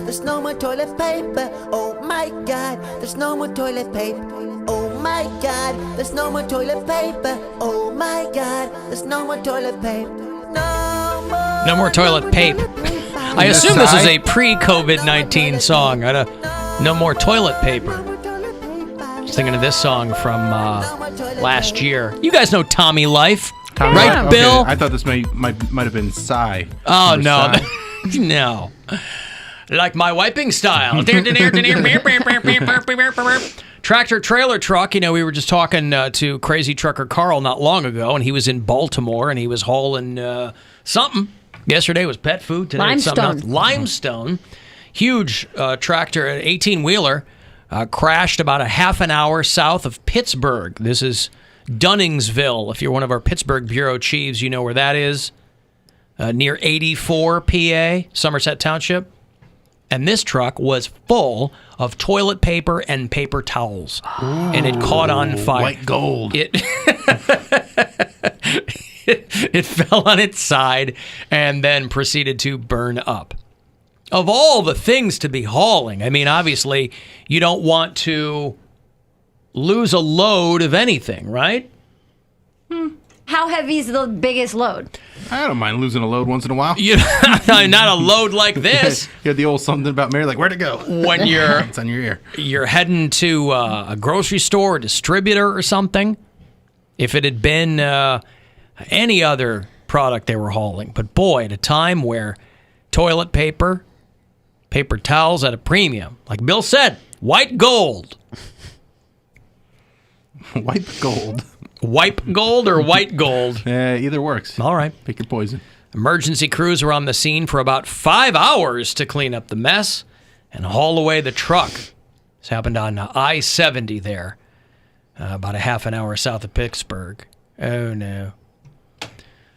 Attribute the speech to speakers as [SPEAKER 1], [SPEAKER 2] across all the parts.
[SPEAKER 1] there's no more toilet paper. Oh my God, there's no more toilet paper. Oh my God, there's no more toilet paper. Oh my God, there's no more toilet paper.
[SPEAKER 2] No more toilet paper. I assume this is a pre-COVID-19 song. No more toilet paper. Just thinking of this song from last year. You guys know Tommy Life, right,
[SPEAKER 3] okay.
[SPEAKER 2] Bill?
[SPEAKER 3] I thought this might have been Psy.
[SPEAKER 2] Oh, no.
[SPEAKER 3] Psy?
[SPEAKER 2] No. Like my wiping style. Tractor trailer truck. You know, we were just talking to Crazy Trucker Carl not long ago, and he was in Baltimore, and he was hauling something. Yesterday was pet food. Today it's something else. Limestone. Huge tractor, an 18-wheeler, crashed about a half an hour south of Pittsburgh. This is Dunningsville. If you're one of our Pittsburgh bureau chiefs, you know where that is. Near 84 PA, Somerset Township. And this truck was full of toilet paper and paper towels. Ooh, and it caught on fire.
[SPEAKER 3] White gold.
[SPEAKER 2] It fell on its side and then proceeded to burn up. Of all the things to be hauling, I mean, obviously, you don't want to lose a load of anything, right?
[SPEAKER 4] How heavy is the biggest load?
[SPEAKER 3] I don't mind losing a load once in a while.
[SPEAKER 2] Not a load like this.
[SPEAKER 3] You had the old something about Mary, like, where'd it go?
[SPEAKER 2] When you're
[SPEAKER 3] it's on your ear.
[SPEAKER 2] You're heading to a grocery store, a distributor or something. If it had been any other product they were hauling. But boy, at a time where toilet paper, paper towels at a premium. Like Bill said, white gold.
[SPEAKER 3] White gold.
[SPEAKER 2] Wipe gold or white gold?
[SPEAKER 3] Either works.
[SPEAKER 2] All right.
[SPEAKER 3] Pick your poison.
[SPEAKER 2] Emergency crews were on the scene for about 5 hours to clean up the mess and haul away the truck. This happened on I-70 there, about a half an hour south of Pittsburgh. Oh, no.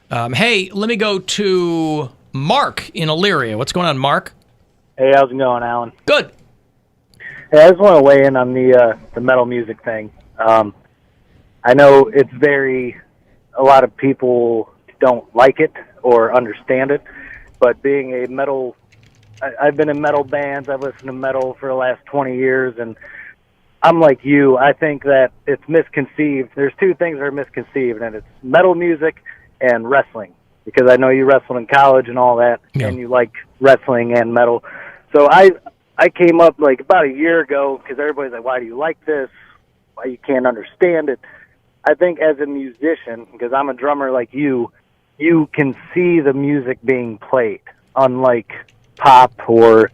[SPEAKER 2] Hey, let me go to Mark in Elyria. What's going on, Mark?
[SPEAKER 5] Hey, how's it going, Alan?
[SPEAKER 2] Good.
[SPEAKER 5] Hey, I just want to weigh in on the metal music thing. I know a lot of people don't like it or understand it, but being a metal, I've been in metal bands, I've listened to metal for the last 20 years, and I'm like you, I think that it's misconceived. There's two things that are misconceived, and it's metal music and wrestling, because I know you wrestled in college and all that, and you like wrestling and metal. So I came up like about a year ago, because everybody's like, why do you like this? Why you can't understand it? I think as a musician, because I'm a drummer like you can see the music being played, unlike pop or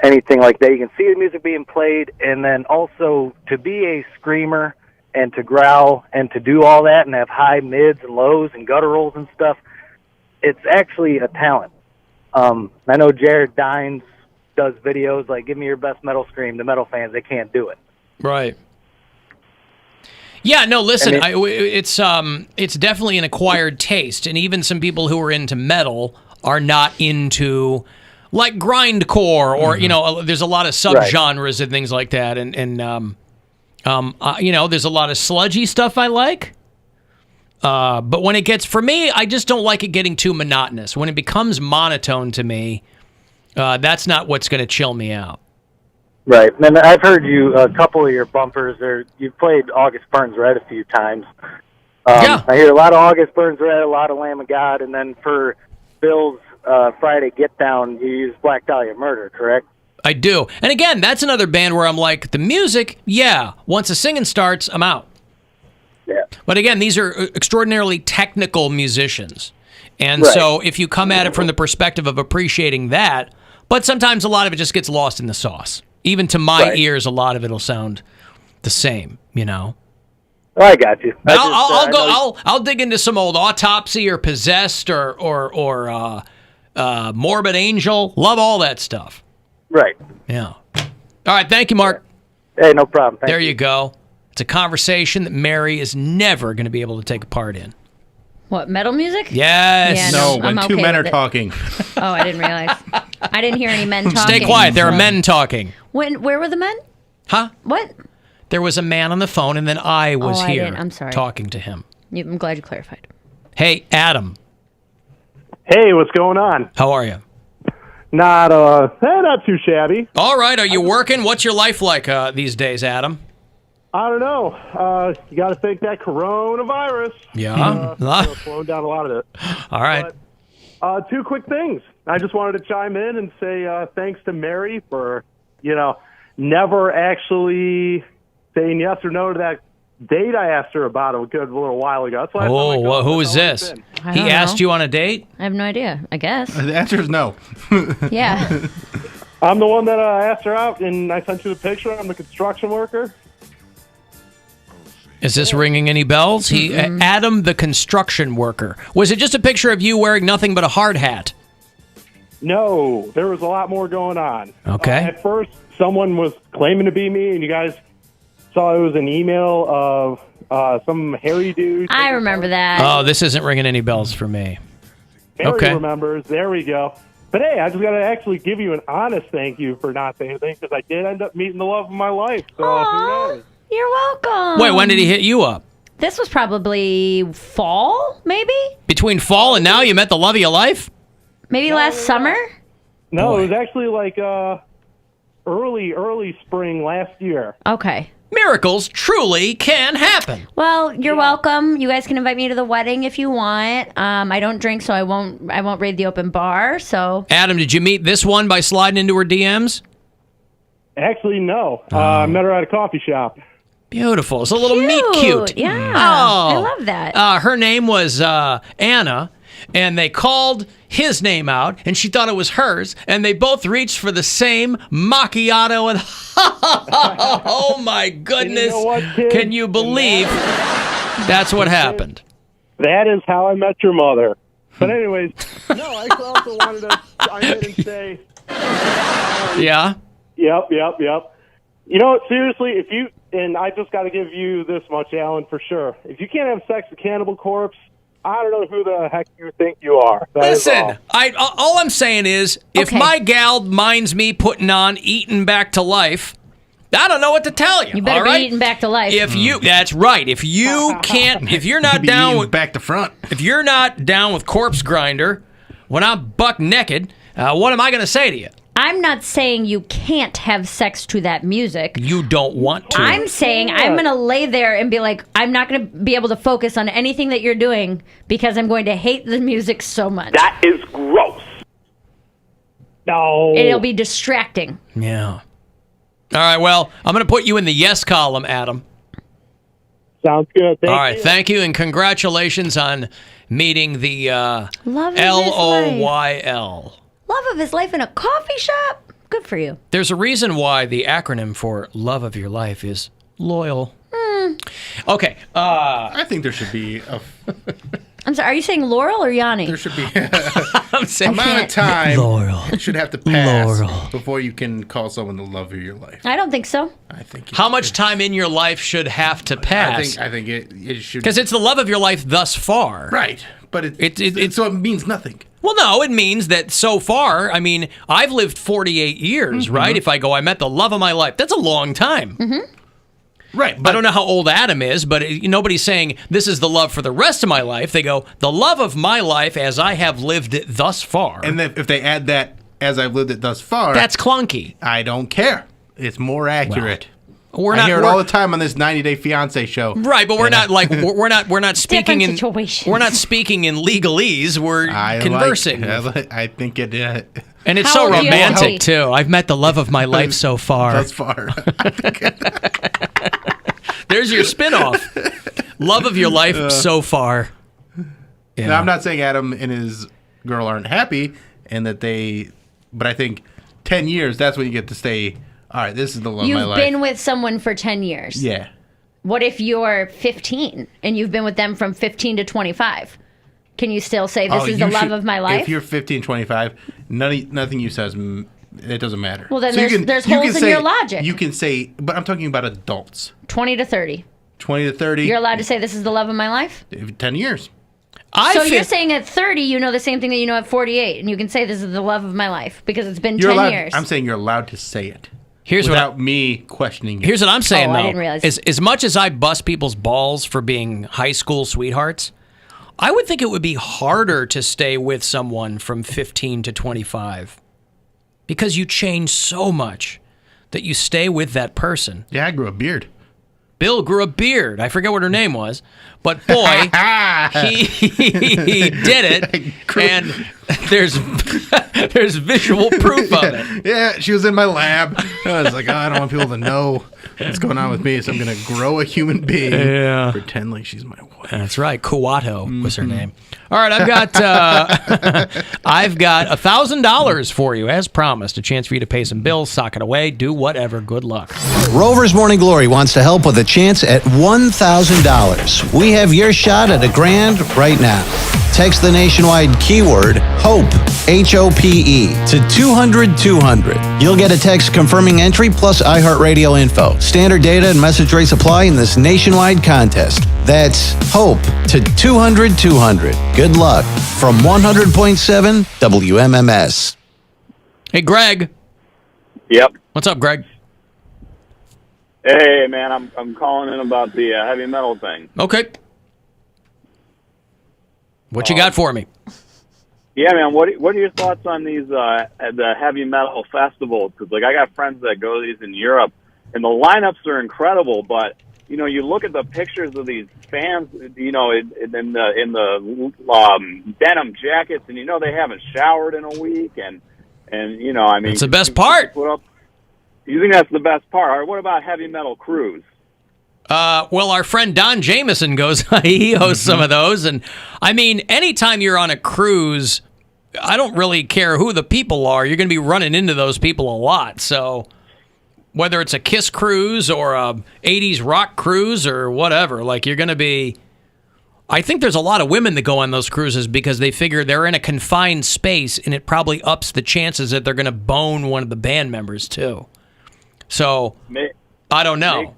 [SPEAKER 5] anything like that. You can see the music being played, and then also to be a screamer and to growl and to do all that and have high mids and lows and gutturals and stuff, it's actually a talent. I know Jared Dines does videos like, give me your best metal scream. The metal fans, they can't do it.
[SPEAKER 2] Right. Yeah, no, listen, it's definitely an acquired taste, and even some people who are into metal are not into, like, grindcore, or, there's a lot of subgenres and things like that, and there's a lot of sludgy stuff I like, but when it gets, for me, I just don't like it getting too monotonous. When it becomes monotone to me, that's not what's going to chill me out.
[SPEAKER 5] Right, and I've heard you, a couple of your bumpers, you've played August Burns Red a few times. I hear a lot of August Burns Red, a lot of Lamb of God, and then for Bill's Friday Get Down, you use Black Dahlia Murder, correct?
[SPEAKER 2] I do. And again, that's another band where I'm like, the music, once the singing starts, I'm out.
[SPEAKER 5] Yeah.
[SPEAKER 2] But again, these are extraordinarily technical musicians. And so if you come at it from the perspective of appreciating that, but sometimes a lot of it just gets lost in the sauce. Even to my ears, a lot of it'll sound the same,
[SPEAKER 5] Well, I got you.
[SPEAKER 2] I'll dig into some old Autopsy or Possessed or Morbid Angel. Love all that stuff.
[SPEAKER 5] Right.
[SPEAKER 2] Yeah. All right. Thank you, Mark.
[SPEAKER 5] Hey, no problem. Thank
[SPEAKER 2] you go. It's a conversation that Mary is never going to be able to take a part in.
[SPEAKER 4] What, metal music?
[SPEAKER 2] Yes.
[SPEAKER 3] Yeah, when two men are talking.
[SPEAKER 4] Oh, I didn't realize. I didn't hear any men talking.
[SPEAKER 2] Stay quiet. There are men talking.
[SPEAKER 4] Where were the men?
[SPEAKER 2] Huh?
[SPEAKER 4] What?
[SPEAKER 2] There was a man on the phone, and then I was here
[SPEAKER 4] I'm sorry.
[SPEAKER 2] talking to him.
[SPEAKER 4] I'm glad you clarified.
[SPEAKER 2] Hey, Adam.
[SPEAKER 6] Hey, what's going on?
[SPEAKER 2] How are you?
[SPEAKER 6] Not too shabby.
[SPEAKER 2] All right, are you working? What's your life like these days, Adam?
[SPEAKER 6] I don't know. You got to thank that coronavirus.
[SPEAKER 2] Yeah.
[SPEAKER 6] Slowing down a lot of it.
[SPEAKER 2] All right.
[SPEAKER 6] But, two quick things. I just wanted to chime in and say thanks to Mary for, never actually saying yes or no to that date I asked her about a little while ago. That's why
[SPEAKER 2] who is this? He asked you on a date?
[SPEAKER 4] I have no idea, I guess.
[SPEAKER 3] The answer is no.
[SPEAKER 4] Yeah.
[SPEAKER 6] I'm the one that asked her out, and I sent you the picture. I'm the construction worker.
[SPEAKER 2] Is this ringing any bells? Adam, the construction worker. Was it just a picture of you wearing nothing but a hard hat?
[SPEAKER 6] No, there was a lot more going on.
[SPEAKER 2] Okay.
[SPEAKER 6] At first, someone was claiming to be me, and you guys saw it was an email of some hairy dude.
[SPEAKER 4] I remember that.
[SPEAKER 2] Oh, this isn't ringing any bells for me.
[SPEAKER 6] Mary remembers. There we go. But hey, I just got to actually give you an honest thank you for not saying anything, because I did end up meeting the love of my life. So who knows?
[SPEAKER 4] You're welcome.
[SPEAKER 2] Wait, when did he hit you up?
[SPEAKER 4] This was probably fall, maybe?
[SPEAKER 2] Between fall and now, you met the love of your life?
[SPEAKER 4] Maybe last summer?
[SPEAKER 6] No, it was actually like early spring last year.
[SPEAKER 4] Okay.
[SPEAKER 2] Miracles truly can happen.
[SPEAKER 4] Well, you're welcome. You guys can invite me to the wedding if you want. I don't drink, so I won't raid the open bar. So,
[SPEAKER 2] Adam, did you meet this one by sliding into her DMs?
[SPEAKER 6] Actually, no. I met her at a coffee shop.
[SPEAKER 2] Beautiful. It's a little meet cute.
[SPEAKER 4] Yeah.
[SPEAKER 2] Oh,
[SPEAKER 4] I love that.
[SPEAKER 2] Her name was Anna, and they called his name out, and she thought it was hers, and they both reached for the same macchiato, and oh my goodness.
[SPEAKER 6] You know what, kid?
[SPEAKER 2] Can you believe that's what happened?
[SPEAKER 6] That is how I met your mother. But anyways, no, I also wanted to chime in and say...
[SPEAKER 2] Yeah?
[SPEAKER 6] Yep. You know what, seriously, and I just got to give you this much, Alan, for sure. If you can't have sex with Cannibal Corpse, I don't know who the heck you think you are.
[SPEAKER 2] Listen, all I'm saying is, if my gal minds me putting on Eating Back to Life, I don't know what to tell you.
[SPEAKER 4] You better be eating back to life.
[SPEAKER 2] That's right. If you can't, if you're not down with
[SPEAKER 3] back to front,
[SPEAKER 2] if you're not down with Corpse Grinder, when I'm buck naked, what am I going to say to you?
[SPEAKER 4] I'm not saying you can't have sex to that music.
[SPEAKER 2] You don't want to.
[SPEAKER 4] I'm saying I'm going to lay there and be like, I'm not going to be able to focus on anything that you're doing because I'm going to hate the music so much.
[SPEAKER 6] That is gross. No.
[SPEAKER 4] It'll be distracting.
[SPEAKER 2] Yeah. All right, well, I'm going to put you in the yes column, Adam.
[SPEAKER 6] Sounds good.
[SPEAKER 2] All right, thank you, and congratulations on meeting the LOYL.
[SPEAKER 4] Love of his life in a coffee shop? Good for you.
[SPEAKER 2] There's a reason why the acronym for love of your life is loyal. Okay.
[SPEAKER 3] I think there should be a...
[SPEAKER 4] I'm sorry, are you saying Laurel or Yanni?
[SPEAKER 3] There should be
[SPEAKER 2] I'm saying
[SPEAKER 3] amount of time
[SPEAKER 2] Laurel.
[SPEAKER 3] should have to pass before you can call someone the love of your life.
[SPEAKER 4] I don't think so.
[SPEAKER 3] I think.
[SPEAKER 2] How much time in your life should have to pass?
[SPEAKER 3] I think it should,
[SPEAKER 2] because it's the love of your life thus far.
[SPEAKER 3] Right, but so it means nothing.
[SPEAKER 2] Well, no, it means that so far, I mean, I've lived 48 years, right? If I go, I met the love of my life. That's a long time. Right. But I don't know how old Adam is, but nobody's saying this is the love for the rest of my life. They go, the love of my life as I have lived it thus far.
[SPEAKER 3] And if they add that, as I've lived it thus far.
[SPEAKER 2] That's clunky.
[SPEAKER 3] I don't care. It's more accurate.
[SPEAKER 2] Well,
[SPEAKER 3] I hear it all the time on this 90-Day Fiancé show.
[SPEAKER 2] Right, but we're not like we're not speaking in
[SPEAKER 4] situations.
[SPEAKER 2] We're not speaking in legalese. We're conversing.
[SPEAKER 3] I think it.
[SPEAKER 2] And it's so romantic too. I've met the love of my life so far.
[SPEAKER 3] Thus far.
[SPEAKER 2] There's your spinoff. Love of your life so far. Yeah.
[SPEAKER 3] Now, I'm not saying Adam and his girl aren't happy, and that but I think 10 years. That's when you get to stay. All right, this is the love of my life.
[SPEAKER 4] You've been with someone for 10 years.
[SPEAKER 3] Yeah.
[SPEAKER 4] What if you're 15 and you've been with them from 15 to 25? Can you still say this is the love of my life?
[SPEAKER 3] If you're 15, 25, nothing you says, it doesn't matter.
[SPEAKER 4] Well, then there's holes in your logic.
[SPEAKER 3] You can say, but I'm talking about adults.
[SPEAKER 4] 20 to 30.
[SPEAKER 3] 20 to 30.
[SPEAKER 4] You're allowed to say this is the love of my life?
[SPEAKER 3] 10 years.
[SPEAKER 4] You're saying at 30 you know the same thing that you know at 48, and you can say this is the love of my life because it's been 10 years.
[SPEAKER 3] I'm saying you're allowed to say it.
[SPEAKER 2] Without
[SPEAKER 3] me questioning it.
[SPEAKER 2] Here's what I'm saying, though.
[SPEAKER 4] I didn't realize.
[SPEAKER 2] As much as I bust people's balls for being high school sweethearts, I would think it would be harder to stay with someone from 15 to 25. because you change so much that you stay with that person.
[SPEAKER 3] Yeah, I grew a beard.
[SPEAKER 2] Bill grew a beard. I forget what her name was, but boy, he did it, and there's visual proof of it.
[SPEAKER 3] Yeah, she was in my lab. I was like, I don't want people to know what's going on with me, so I'm going to grow a human being.
[SPEAKER 2] Yeah.
[SPEAKER 3] Pretend like she's my wife.
[SPEAKER 2] That's right. Kuato was her name. All right, I've got $1,000 for you, as promised. A chance for you to pay some bills, sock it away, do whatever. Good luck.
[SPEAKER 7] Rover's Morning Glory wants to help with a chance at $1,000. We have your shot at $1,000 right now. Text the nationwide keyword HOPE, H-O-P-E, to 200-200. You'll get a text confirming entry plus iHeartRadio info. Standard data and message rates apply in this nationwide contest. That's HOPE to 200-200. Good luck from 100.7 WMMS.
[SPEAKER 2] Hey, Greg.
[SPEAKER 8] Yep.
[SPEAKER 2] What's up, Greg?
[SPEAKER 8] Hey, man, I'm calling in about the heavy metal thing.
[SPEAKER 2] Okay. What you got for me?
[SPEAKER 8] Yeah, man, what are your thoughts on these the heavy metal festivals? Because I got friends that go to these in Europe, and the lineups are incredible. But you look at the pictures of these fans, in the denim jackets, and they haven't showered in a week, and I mean,
[SPEAKER 2] it's the best part.
[SPEAKER 8] You think that's the best part? All right, what about heavy metal crews?
[SPEAKER 2] Well, our friend Don Jameson goes, he hosts some of those. And I mean, anytime you're on a cruise, I don't really care who the people are. You're going to be running into those people a lot. So whether it's a Kiss cruise or a 80s rock cruise or whatever, you're going to be, I think there's a lot of women that go on those cruises because they figure they're in a confined space and it probably ups the chances that they're going to bone one of the band members too. So I don't know.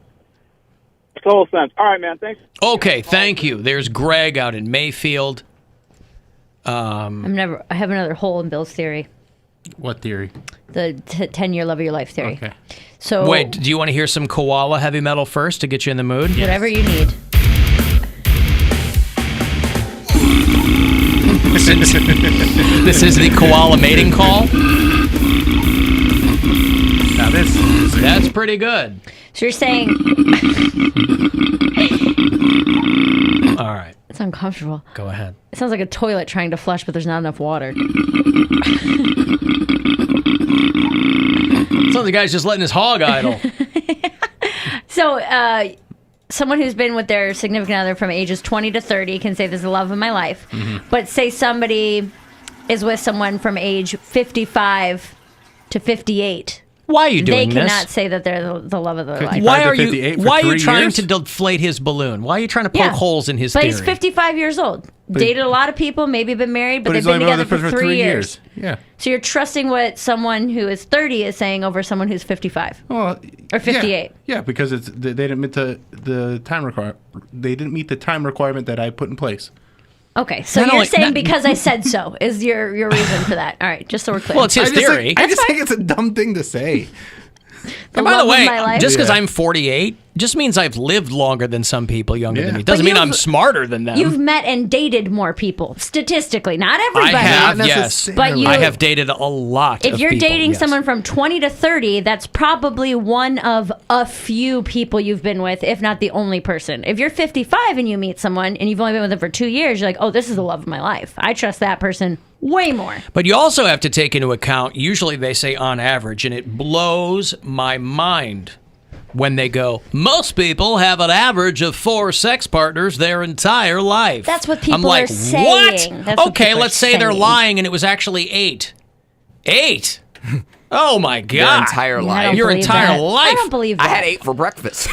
[SPEAKER 8] Total sense. All right, man. Thanks.
[SPEAKER 2] Okay, thank you. There's Greg out in Mayfield.
[SPEAKER 4] I have another hole in Bill's theory.
[SPEAKER 3] What theory?
[SPEAKER 4] The 10-year love of your life theory.
[SPEAKER 3] Okay.
[SPEAKER 4] So
[SPEAKER 2] wait, do you want to hear some koala heavy metal first to get you in the mood?
[SPEAKER 4] Whatever you need.
[SPEAKER 2] This is the koala mating call.
[SPEAKER 3] Now
[SPEAKER 2] that's pretty good.
[SPEAKER 4] So you're saying...
[SPEAKER 2] All right.
[SPEAKER 4] It's uncomfortable.
[SPEAKER 2] Go ahead.
[SPEAKER 4] It sounds like a toilet trying to flush, but there's not enough water.
[SPEAKER 2] Sounds like the guy's just letting his hog idle.
[SPEAKER 4] So, someone who's been with their significant other from ages 20 to 30 can say this is the love of my life. Mm-hmm. But say somebody is with someone from age 55 to 58.
[SPEAKER 2] Why are you doing this?
[SPEAKER 4] They cannot say that they're the love of their life.
[SPEAKER 2] Why are you trying to deflate his balloon? Why are you trying to poke holes in his theory?
[SPEAKER 4] But he's 55 years old. Dated a lot of people, maybe been married, but they've been together for 3 years.
[SPEAKER 3] Yeah.
[SPEAKER 4] So you're trusting what someone who is 30 is saying over someone who's 55.
[SPEAKER 3] Well,
[SPEAKER 4] or 58.
[SPEAKER 3] Yeah, because they didn't meet the time requirement. They didn't meet the time requirement that I put in place.
[SPEAKER 4] Okay, so you're saying because I said so is your reason for that. All right, just so we're clear.
[SPEAKER 2] Well, it's his theory.
[SPEAKER 3] I just think it's a dumb thing to say.
[SPEAKER 2] And by the way, just because I'm 48 just means I've lived longer than some people younger than me. Doesn't mean I'm smarter than them.
[SPEAKER 4] You've met and dated more people, statistically. Not everybody.
[SPEAKER 2] I have, yes.
[SPEAKER 4] But
[SPEAKER 2] I have dated a lot
[SPEAKER 4] If
[SPEAKER 2] of
[SPEAKER 4] you're
[SPEAKER 2] people,
[SPEAKER 4] dating someone from 20 to 30, that's probably one of a few people you've been with, if not the only person. If you're 55 and you meet someone and you've only been with them for 2 years, you're like, oh, this is the love of my life. I trust that person way more.
[SPEAKER 2] But you also have to take into account, usually they say on average, and it blows my mind when they go, most people have an average of 4 sex partners their entire life.
[SPEAKER 4] That's what people
[SPEAKER 2] I'm like,
[SPEAKER 4] are saying.
[SPEAKER 2] What?
[SPEAKER 4] That's
[SPEAKER 2] okay, let's say they're lying and it was actually 8. 8? Oh my God.
[SPEAKER 9] Your entire life.
[SPEAKER 2] Your entire life.
[SPEAKER 4] I don't believe that.
[SPEAKER 9] I had 8 for breakfast.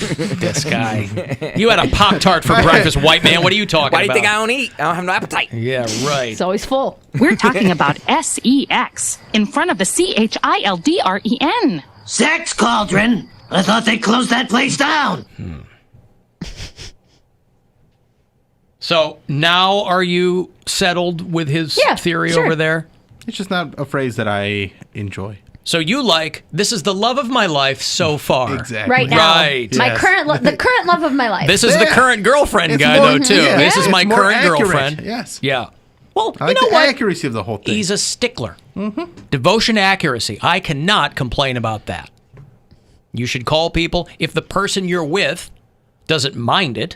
[SPEAKER 2] This guy. You had a Pop-Tart for breakfast, white man. What are you talking about?
[SPEAKER 9] Why do you think I don't eat? I don't have no appetite.
[SPEAKER 2] Yeah, right.
[SPEAKER 4] It's always full.
[SPEAKER 10] We're talking about SEX in front of the CHILDREN.
[SPEAKER 11] Sex Cauldron? I thought they closed that place down.
[SPEAKER 2] So now are you settled with his theory over there?
[SPEAKER 3] It's just not a phrase that I enjoy.
[SPEAKER 2] So you like, this is the love of my life so far.
[SPEAKER 3] Exactly.
[SPEAKER 4] Right now.
[SPEAKER 2] Right.
[SPEAKER 4] My the current love of my life.
[SPEAKER 2] This is the current girlfriend guy, though, too. This is my current girlfriend.
[SPEAKER 3] Yes.
[SPEAKER 2] Yeah. Well,
[SPEAKER 3] I like
[SPEAKER 2] you know
[SPEAKER 3] the
[SPEAKER 2] what?
[SPEAKER 3] accuracy of the whole thing.
[SPEAKER 2] He's a stickler. Devotion to accuracy. I cannot complain about that. You should call people if the person you're with doesn't mind it.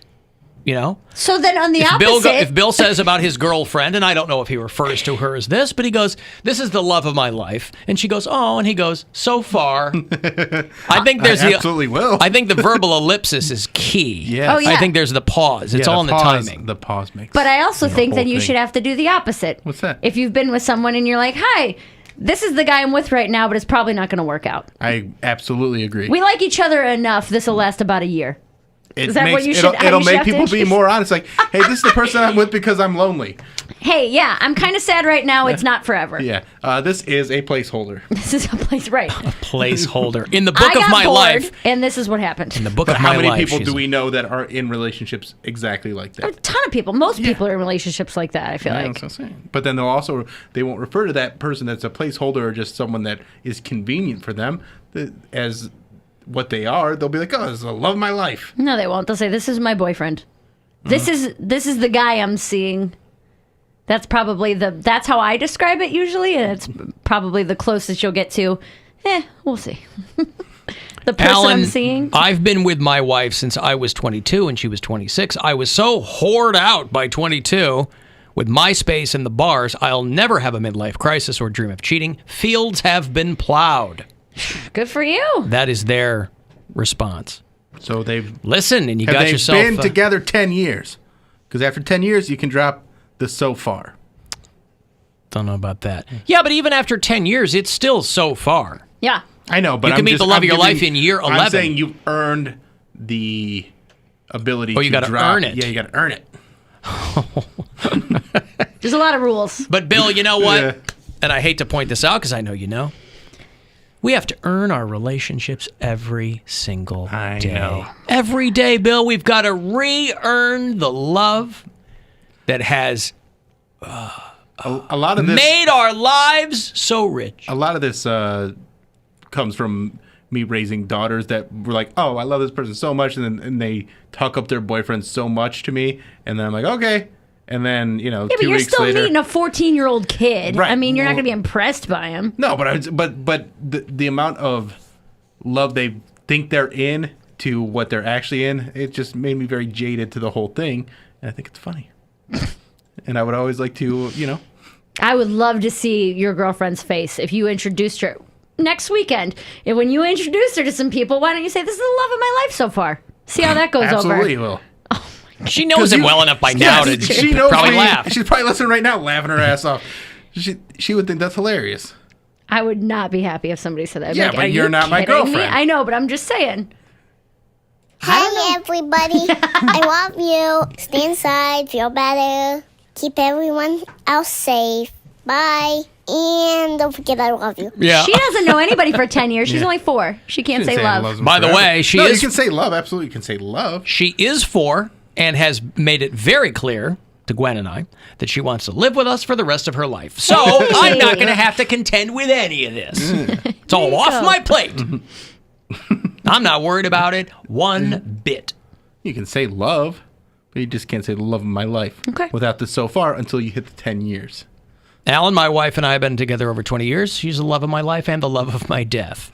[SPEAKER 2] You know?
[SPEAKER 4] So then on the opposite...
[SPEAKER 2] If Bill says about his girlfriend, and I don't know if he refers to her as this, but he goes, this is the love of my life. And she goes, oh, and he goes, so far. I think there's
[SPEAKER 3] absolutely will.
[SPEAKER 2] I think the verbal ellipsis is key.
[SPEAKER 3] Yes.
[SPEAKER 4] Oh, yeah.
[SPEAKER 2] I think there's the pause. It's all in the timing.
[SPEAKER 3] The pause makes
[SPEAKER 4] But I also think that you
[SPEAKER 3] thing.
[SPEAKER 4] should have to do the opposite.
[SPEAKER 3] What's that?
[SPEAKER 4] If you've been with someone and you're like, hi, this is the guy I'm with right now, but it's probably not going to work out.
[SPEAKER 3] I absolutely agree.
[SPEAKER 4] We like each other enough. This will last about a year. Is that what you should?
[SPEAKER 3] It'll make people be more honest. Like, hey, this is the person I'm with because I'm lonely.
[SPEAKER 4] Hey, yeah, I'm kind of sad right now. It's not forever.
[SPEAKER 3] Yeah, this is a placeholder.
[SPEAKER 4] This is a place, right?
[SPEAKER 2] Placeholder. In the book
[SPEAKER 4] I
[SPEAKER 2] of
[SPEAKER 4] got
[SPEAKER 2] my
[SPEAKER 4] bored,
[SPEAKER 2] life.
[SPEAKER 4] and this is what happened.
[SPEAKER 2] In the book
[SPEAKER 3] But
[SPEAKER 2] of my
[SPEAKER 3] how many
[SPEAKER 2] life.
[SPEAKER 3] people
[SPEAKER 2] she's-
[SPEAKER 3] do we know that are in relationships exactly like that?
[SPEAKER 4] A ton of people. Most people are in relationships like that, I feel
[SPEAKER 3] Yeah,
[SPEAKER 4] like.
[SPEAKER 3] that's what I'm saying. But then they won't refer to that person that's a placeholder or just someone that is convenient for them as what they are. They'll be like, oh, this is the love of my life.
[SPEAKER 4] No, they won't. They'll say, this is my boyfriend. This is the guy I'm seeing. That's probably that's how I describe it usually, and it's probably the closest you'll get to, we'll see. The person
[SPEAKER 2] Alan,
[SPEAKER 4] I'm seeing.
[SPEAKER 2] I've been with my wife since I was 22 and she was 26. I was so whored out by 22 with MySpace and the bars, I'll never have a midlife crisis or dream of cheating. Fields have been plowed.
[SPEAKER 4] Good for you.
[SPEAKER 2] That is their response.
[SPEAKER 3] So they've
[SPEAKER 2] Listen, and you
[SPEAKER 3] have
[SPEAKER 2] got
[SPEAKER 3] they
[SPEAKER 2] yourself.
[SPEAKER 3] been together 10 years? Because after 10 years, you can drop the so far.
[SPEAKER 2] Don't know about that. Yeah, but even after 10 years, it's still so far.
[SPEAKER 4] Yeah.
[SPEAKER 3] I know, but
[SPEAKER 2] You can meet the love of your life in year 11.
[SPEAKER 3] I'm saying you've earned the ability to
[SPEAKER 2] you gotta
[SPEAKER 3] drop.
[SPEAKER 2] earn it.
[SPEAKER 3] Yeah, you got to earn it.
[SPEAKER 4] There's a lot of rules.
[SPEAKER 2] But Bill, you know what?
[SPEAKER 3] Yeah.
[SPEAKER 2] And I hate to point this out because I know you know. We have to earn our relationships every single day.
[SPEAKER 3] I know.
[SPEAKER 2] Every day, Bill, we've got to re-earn the love that has
[SPEAKER 3] A lot of this
[SPEAKER 2] made our lives so rich.
[SPEAKER 3] A lot of this comes from me raising daughters that were like, oh, I love this person so much, and they talk up their boyfriend so much to me, and then I'm like, okay. And then,
[SPEAKER 4] Yeah,
[SPEAKER 3] 2
[SPEAKER 4] but you're
[SPEAKER 3] weeks
[SPEAKER 4] still
[SPEAKER 3] later,
[SPEAKER 4] meeting a 14-year-old kid.
[SPEAKER 3] Right.
[SPEAKER 4] I mean, you're not
[SPEAKER 3] Well-
[SPEAKER 4] going to be impressed by him.
[SPEAKER 3] No, but the amount of love they think they're in to what they're actually in, it just made me very jaded to the whole thing, and I think it's funny. And I would always like to,
[SPEAKER 4] I would love to see your girlfriend's face if you introduced her next weekend. And when you introduced her to some people, why don't you say, this is the love of my life so far? See how that goes
[SPEAKER 3] absolutely
[SPEAKER 4] over.
[SPEAKER 3] will.
[SPEAKER 2] She knows him well enough by now to
[SPEAKER 3] She knows
[SPEAKER 2] probably
[SPEAKER 3] me.
[SPEAKER 2] laugh.
[SPEAKER 3] She's probably listening right now, laughing her ass off. She would think that's hilarious.
[SPEAKER 4] I would not be happy if somebody said that. I'd be
[SPEAKER 3] Yeah,
[SPEAKER 4] like,
[SPEAKER 3] but
[SPEAKER 4] "Are
[SPEAKER 3] you're
[SPEAKER 4] you
[SPEAKER 3] not my
[SPEAKER 4] kidding me?"
[SPEAKER 3] girlfriend.
[SPEAKER 4] I know, but I'm just saying.
[SPEAKER 12] Hi, everybody. I love you. Stay inside. Feel better. Keep everyone else safe. Bye. And don't forget I love you.
[SPEAKER 2] Yeah.
[SPEAKER 4] She doesn't know anybody for 10 years. She's
[SPEAKER 3] Yeah.
[SPEAKER 4] only 4. She can't say
[SPEAKER 3] I
[SPEAKER 4] love.
[SPEAKER 3] love them
[SPEAKER 2] By the
[SPEAKER 3] forever.
[SPEAKER 2] way, she
[SPEAKER 3] no,
[SPEAKER 2] is-
[SPEAKER 3] you can say love. Absolutely, you can say love.
[SPEAKER 2] She is 4 and has made it very clear to Gwen and I that she wants to live with us for the rest of her life. So I'm not going to have to contend with any of this. It's all off my plate. I'm not worried about it one bit.
[SPEAKER 3] You can say love, but you just can't say the love of my life
[SPEAKER 4] Okay.
[SPEAKER 3] without the so far until you hit the 10 years.
[SPEAKER 2] Alan, my wife, and I have been together over 20 years. She's the love of my life and the love of my death.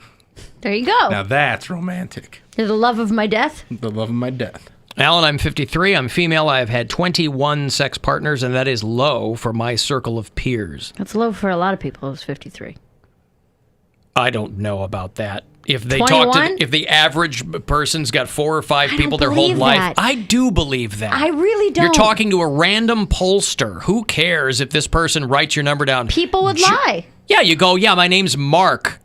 [SPEAKER 4] There you go.
[SPEAKER 3] Now that's romantic.
[SPEAKER 4] You're the love of my death.
[SPEAKER 3] The love of my death.
[SPEAKER 2] Alan, I'm 53. I'm female. I have had 21 sex partners, and that is low for my circle of peers.
[SPEAKER 4] That's low for a lot of people. Who's 53.
[SPEAKER 2] I don't know about that. If they
[SPEAKER 4] 21?
[SPEAKER 2] if the average person's got 4 or 5
[SPEAKER 4] I
[SPEAKER 2] people
[SPEAKER 4] don't
[SPEAKER 2] their whole
[SPEAKER 4] believe
[SPEAKER 2] life,
[SPEAKER 4] that.
[SPEAKER 2] I do believe that.
[SPEAKER 4] I really don't.
[SPEAKER 2] You're talking to a random pollster. Who cares if this person writes your number down?
[SPEAKER 4] People would lie.
[SPEAKER 2] Yeah, you go, yeah, my name's Mark.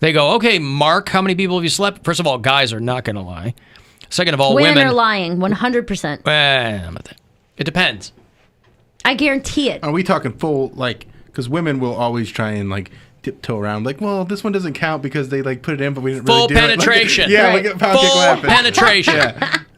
[SPEAKER 2] They go, okay, Mark, how many people have you slept? First of all, guys are not going to lie. Second of all,
[SPEAKER 4] Women are lying 100%.
[SPEAKER 2] It depends.
[SPEAKER 4] I guarantee it.
[SPEAKER 3] Are we talking full, because women will always try and, tiptoe around, well, this one doesn't count because they, put it in, but we didn't
[SPEAKER 2] Full
[SPEAKER 3] really do
[SPEAKER 2] penetration.
[SPEAKER 3] it. Yeah,
[SPEAKER 2] Right.
[SPEAKER 3] look at Poundcake
[SPEAKER 2] Full
[SPEAKER 3] laughing.
[SPEAKER 2] penetration.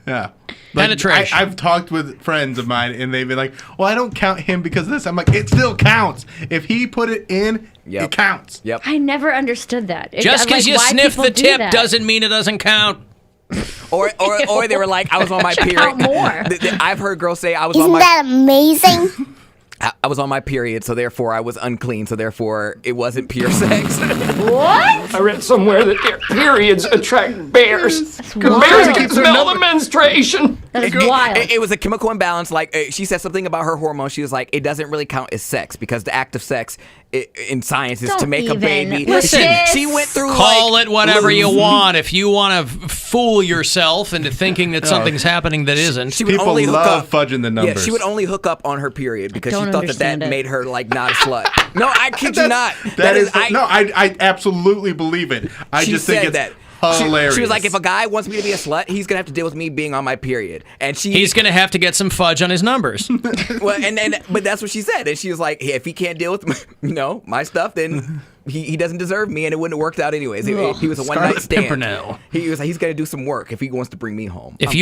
[SPEAKER 3] Yeah.
[SPEAKER 2] Penetration.
[SPEAKER 3] I've talked with friends of mine, and they've been like, well, I don't count him because of this. I'm like, it still counts. If he put it in, it counts.
[SPEAKER 9] Yep.
[SPEAKER 4] I never understood that.
[SPEAKER 2] Just because you
[SPEAKER 4] why
[SPEAKER 2] sniff
[SPEAKER 4] people
[SPEAKER 2] the
[SPEAKER 4] do
[SPEAKER 2] tip
[SPEAKER 4] that.
[SPEAKER 2] doesn't mean it doesn't count.
[SPEAKER 9] Or they were like, I was on my
[SPEAKER 4] Should
[SPEAKER 9] period.
[SPEAKER 4] count more.
[SPEAKER 9] I've heard girls say I was
[SPEAKER 12] Isn't
[SPEAKER 9] on my.
[SPEAKER 12] that amazing?
[SPEAKER 9] I was on my period, so therefore I was unclean, so therefore it wasn't pure sex.
[SPEAKER 4] What?
[SPEAKER 13] I read somewhere that their periods attract bears. Because bears can smell the menstruation.
[SPEAKER 4] That's wild.
[SPEAKER 9] It was a chemical imbalance. Like she said something about her hormones. She was like, it doesn't really count as sex because the act of sex in science is to make a baby.
[SPEAKER 2] Listen,
[SPEAKER 9] she went through
[SPEAKER 2] call it whatever you want. If you want to fool yourself into thinking that something's happening that isn't,
[SPEAKER 9] she would
[SPEAKER 3] People
[SPEAKER 9] only hook
[SPEAKER 3] love
[SPEAKER 9] up,
[SPEAKER 3] fudging the numbers.
[SPEAKER 9] Yeah, she would only hook up on her period because she thought that
[SPEAKER 4] understand it.
[SPEAKER 9] made her like not a slut. No, I kid you not.
[SPEAKER 3] I absolutely believe it. I just think it's
[SPEAKER 9] that.
[SPEAKER 3] hilarious.
[SPEAKER 9] She was like, if a guy wants me to be a slut, he's gonna have to deal with me being on my period, and
[SPEAKER 2] he's gonna have to get some fudge on his numbers.
[SPEAKER 9] Well, but that's what she said, and she was like, hey, if he can't deal with my stuff, then he doesn't deserve me, and it wouldn't have worked out anyways. He was a one night stand.
[SPEAKER 2] Pimpernel.
[SPEAKER 9] He was like, he's gonna do some work if he wants to bring me home.
[SPEAKER 2] If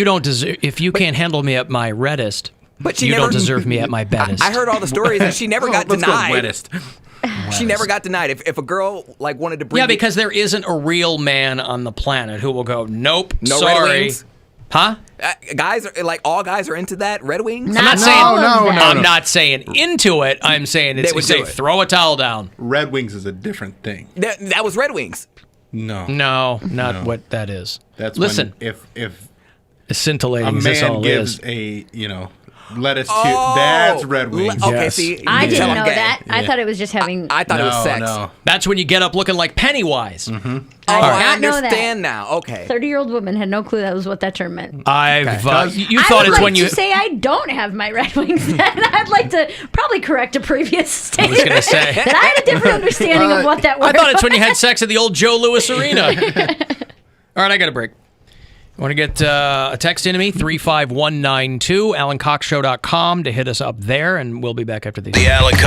[SPEAKER 2] you can't handle me at my reddest,
[SPEAKER 9] but
[SPEAKER 2] you don't deserve me at my bettest.
[SPEAKER 9] I heard all the stories, and she never got
[SPEAKER 3] let's go
[SPEAKER 9] denied.
[SPEAKER 3] wettest.
[SPEAKER 9] She never got denied. If a girl like wanted to bring,
[SPEAKER 2] because there isn't a real man on the planet who will go, nope,
[SPEAKER 9] no
[SPEAKER 2] sorry.
[SPEAKER 9] Red Wings?
[SPEAKER 2] Huh?
[SPEAKER 9] Guys are like all guys are into that Red Wings.
[SPEAKER 2] I'm not saying into it. I'm saying it's say throw a towel down.
[SPEAKER 3] Red Wings is a different thing.
[SPEAKER 9] That was Red Wings.
[SPEAKER 2] No, not what that is.
[SPEAKER 3] That's
[SPEAKER 2] listen.
[SPEAKER 3] If
[SPEAKER 2] scintillating,
[SPEAKER 3] a man gives a lettuce to that's Red Wings.
[SPEAKER 9] Okay, see,
[SPEAKER 4] I didn't know that. I thought it was just having.
[SPEAKER 9] I thought it was sex.
[SPEAKER 3] No.
[SPEAKER 2] That's when you get up looking like Pennywise.
[SPEAKER 9] Mm-hmm.
[SPEAKER 4] I
[SPEAKER 9] understand now. Okay.
[SPEAKER 4] 30-year-old woman had no clue that was what that term meant.
[SPEAKER 2] You
[SPEAKER 4] I
[SPEAKER 2] thought
[SPEAKER 4] would
[SPEAKER 2] it's
[SPEAKER 4] like
[SPEAKER 2] when you
[SPEAKER 4] to say I don't have my Red Wings. Then I'd like to probably correct a previous statement.
[SPEAKER 2] I was going to say
[SPEAKER 4] that I had a different understanding of what that word
[SPEAKER 2] I thought it's
[SPEAKER 4] was.
[SPEAKER 2] when you had sex at the old Joe Louis Arena. All right, I got a break. Want to get a text into me, 35192, AlanCoxShow.com to hit us up there, and we'll be back after these.
[SPEAKER 14] The Alan Cox